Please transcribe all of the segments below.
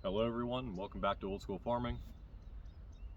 Hello everyone, welcome back to Old School Farming.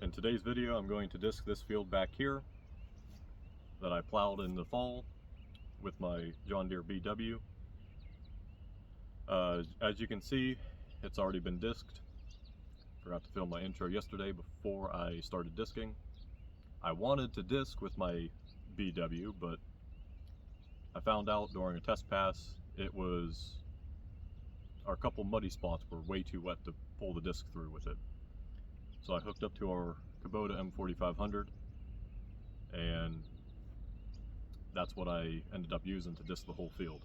In today's video I'm going to disc this field back here that I plowed in the fall with my John Deere BW. As you can see, it's already been disced. Forgot to film my intro yesterday before I started disking. I wanted to disc with my BW, but I found out during a test pass our couple muddy spots were way too wet to pull the disc through with it. So I hooked up to our Kubota M4500, and that's what I ended up using to disc the whole field.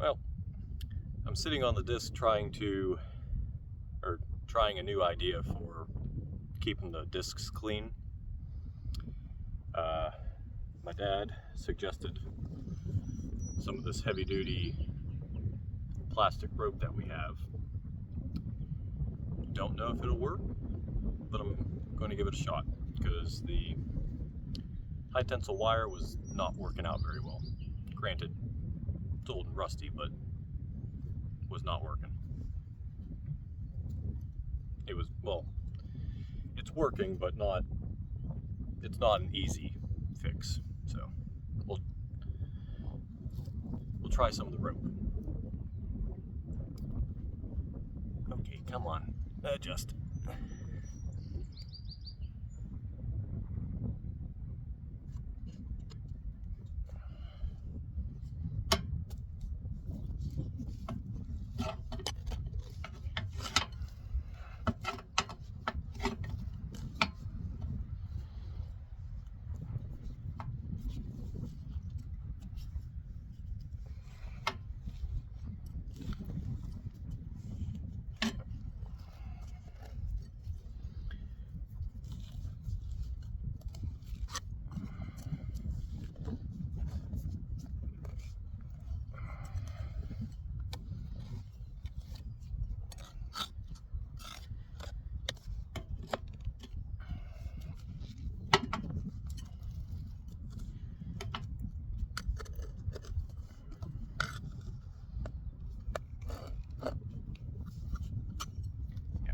Well, I'm sitting on the disc trying a new idea for keeping the discs clean. My dad suggested some of this heavy-duty plastic rope that we have. Don't know if it'll work, but I'm going to give it a shot because the high tensile wire was not working out very well. Granted, it's old and rusty, but was not working. It was, well, it's working, but it's not an easy fix. So we'll try some of the rope. Okay, come on, adjust.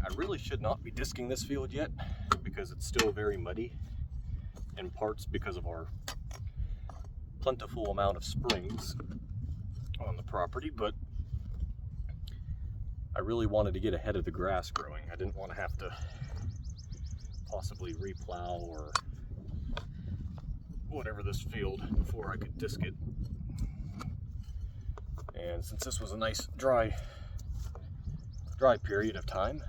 I really should not be disking this field yet because it's still very muddy, in parts because of our plentiful amount of springs on the property, but I really wanted to get ahead of the grass growing. I didn't want to have to possibly replow or whatever this field before I could disc it. And since this was a nice dry period of time,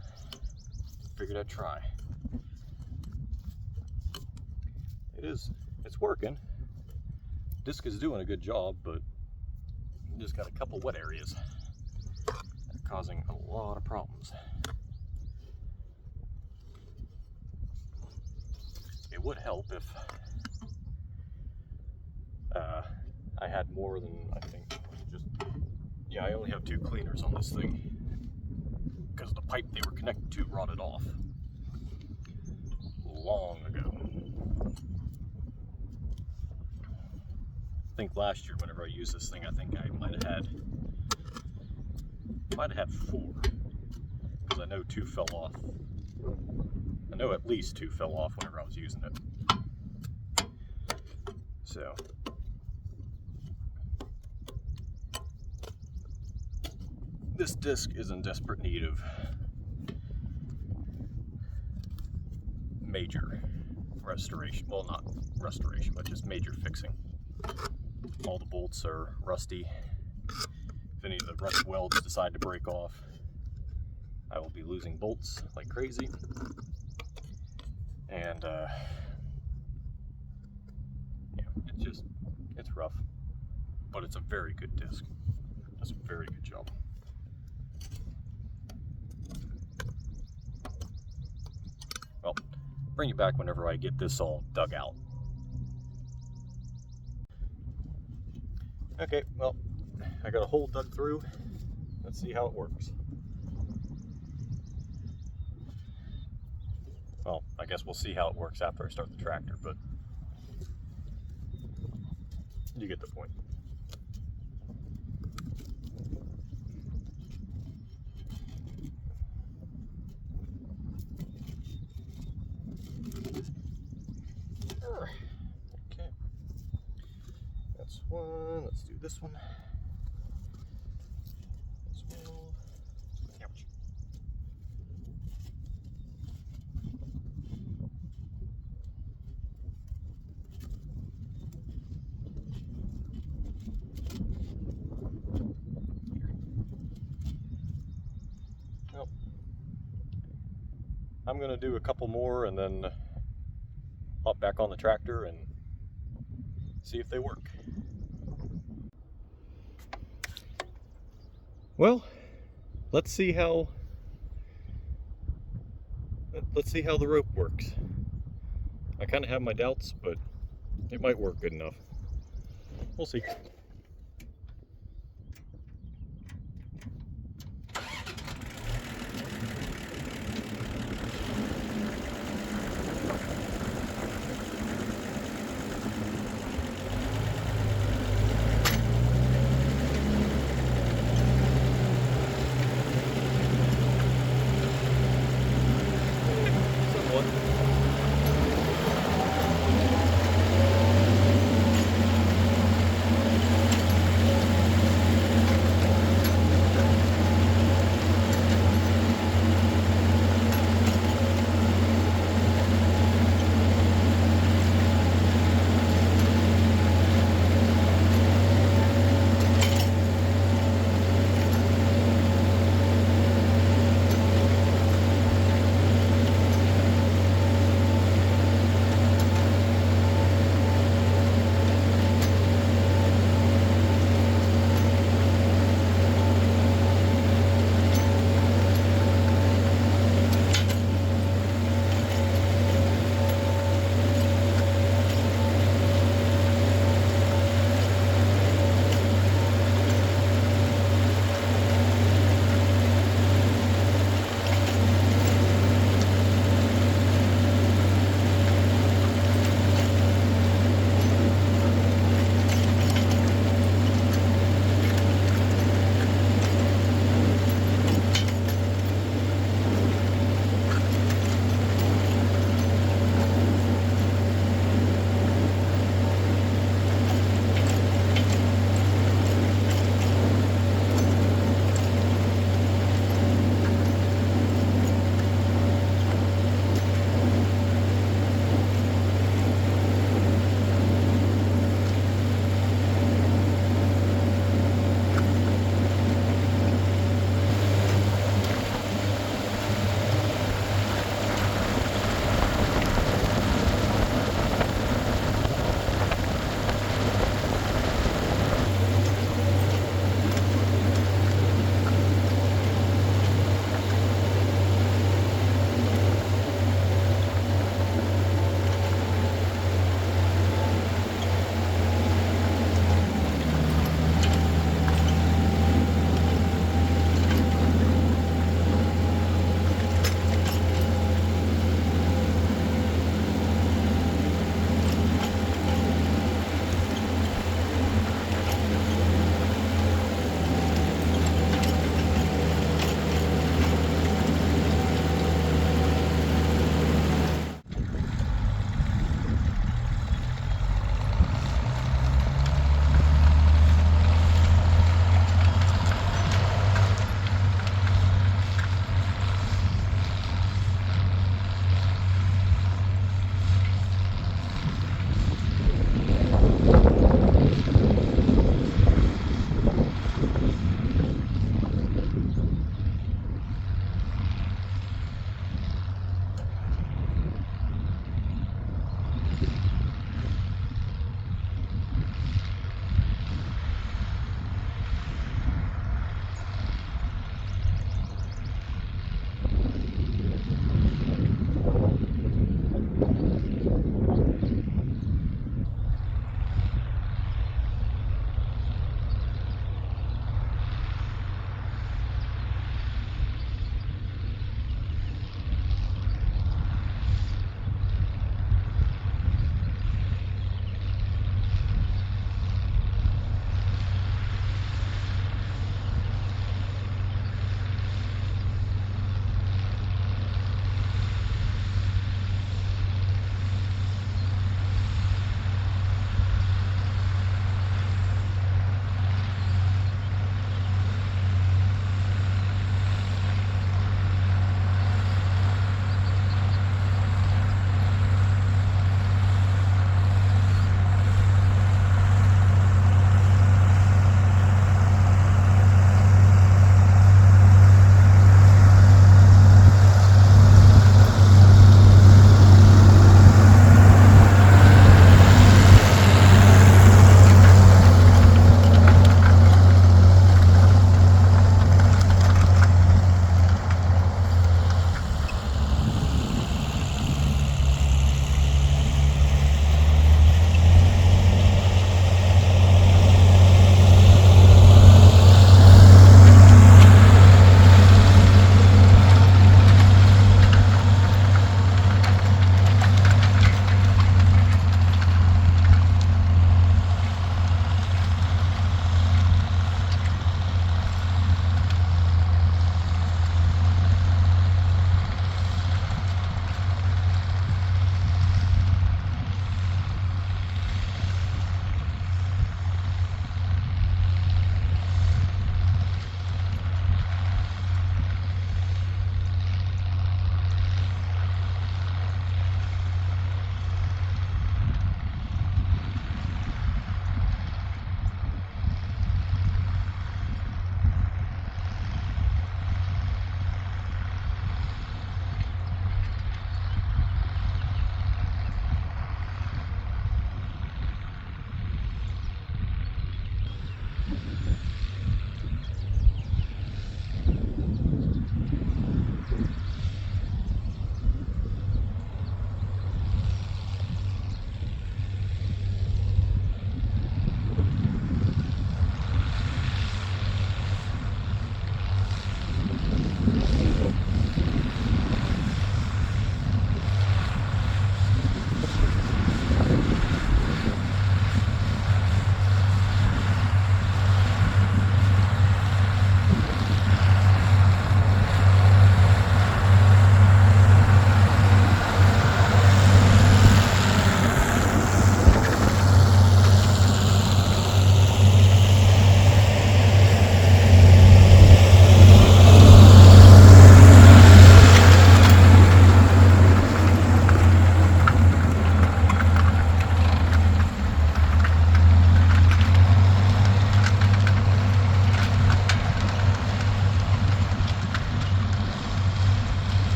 figured I'd try. It's working. Disc is doing a good job, but just got a couple wet areas that are causing a lot of problems. It would help if I had more than, I think, yeah, I only have 2 cleaners on this thing because the pipe they were connected to rotted off long ago. I think last year whenever I used this thing, I think I might have had 4, because I know 2 fell off. I know at least 2 fell off whenever I was using it. So this disc is in desperate need of major restoration. Well, not restoration, but just major fixing. All the bolts are rusty. If any of the rust welds decide to break off, I will be losing bolts like crazy. And yeah, it's rough, but it's a very good disc. Does a very good job. Well, bring you back whenever I get this all dug out. Okay, well, I got a hole dug through. Let's see how it works. Well, I guess we'll see how it works after I start the tractor, but you get the point. Okay, that's one. Let's do this one. This one. Ouch. Well, I'm going to do a couple more and then hop back on the tractor and see if they work. Well, let's see how the rope works. I kind of have my doubts, but it might work good enough. We'll see.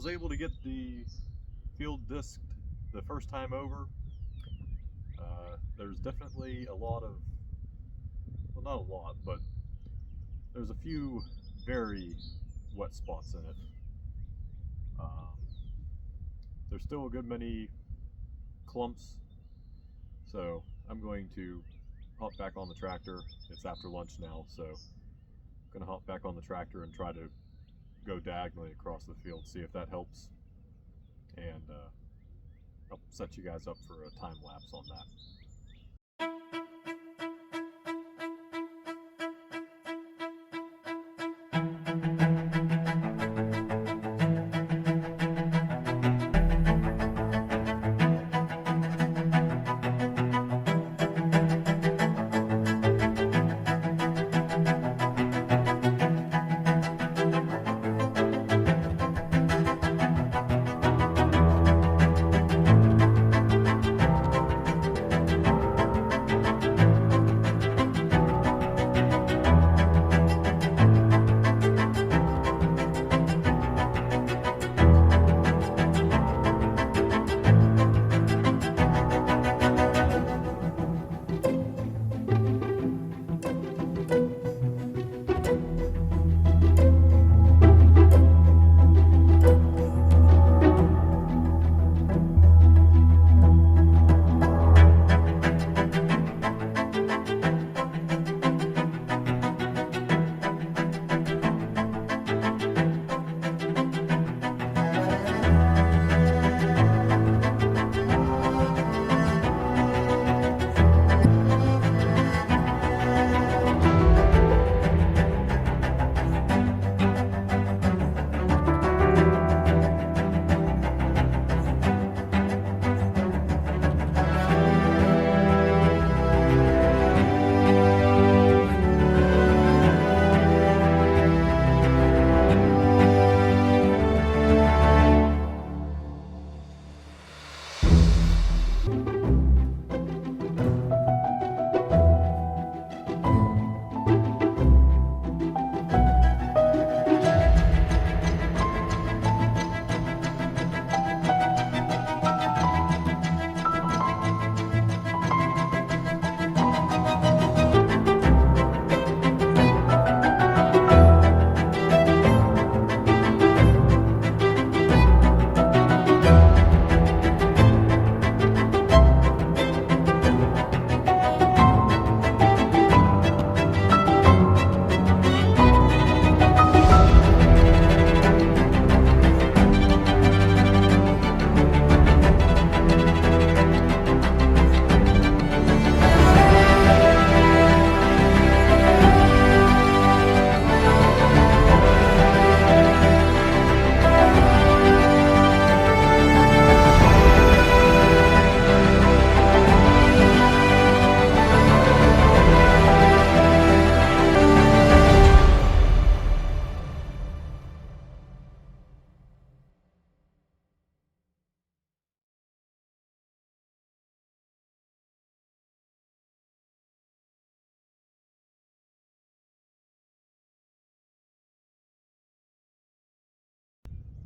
was able to get the field disked the first time over. There's definitely a lot of, well, not a lot, but there's a few very wet spots in it. There's still a good many clumps, so I'm going to hop back on the tractor. It's after lunch now, so I'm going to hop back on the tractor and try to go diagonally across the field, see if that helps, and I'll set you guys up for a time lapse on that.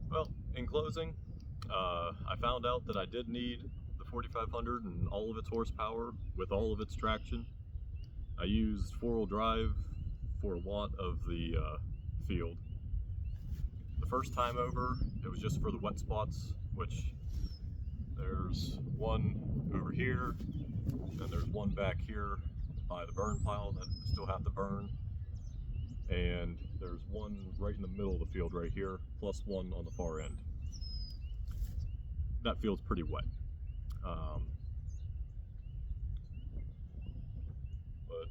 Well, in closing, I found out that I did need the 4500 and all of its horsepower with all of its traction. I used four-wheel drive for a lot of the field. The first time over, it was just for the wet spots, which there's one over here, and there's one back here by the burn pile that I still have to burn, and there's one right in the middle of the field right here, plus one on the far end. That field's pretty wet. But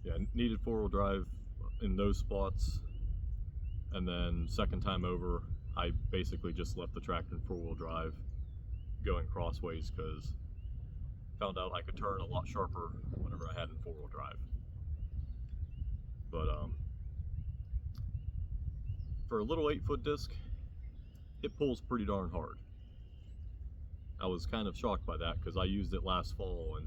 yeah, needed four-wheel drive in those spots, and then second time over, I basically just left the tractor in four-wheel drive going crossways because found out I could turn a lot sharper whenever I had in four-wheel drive. But for a little 8-foot disc, it pulls pretty darn hard. I was kind of shocked by that because I used it last fall and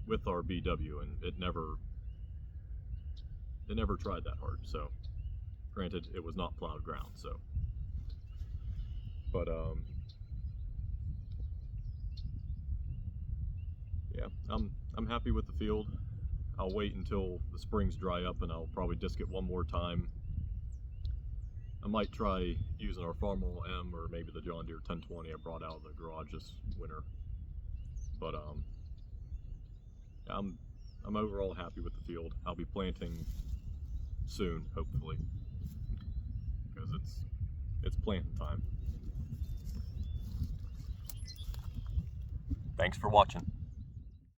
with our BW, and it never tried that hard. So granted, it was not plowed ground, so but yeah, I'm happy with the field. I'll wait until the springs dry up and I'll probably disc it one more time. I might try using our Farmall M or maybe the John Deere 1020 I brought out of the garage this winter. But I'm overall happy with the field. I'll be planting soon, hopefully, because it's planting time. Thanks for watching.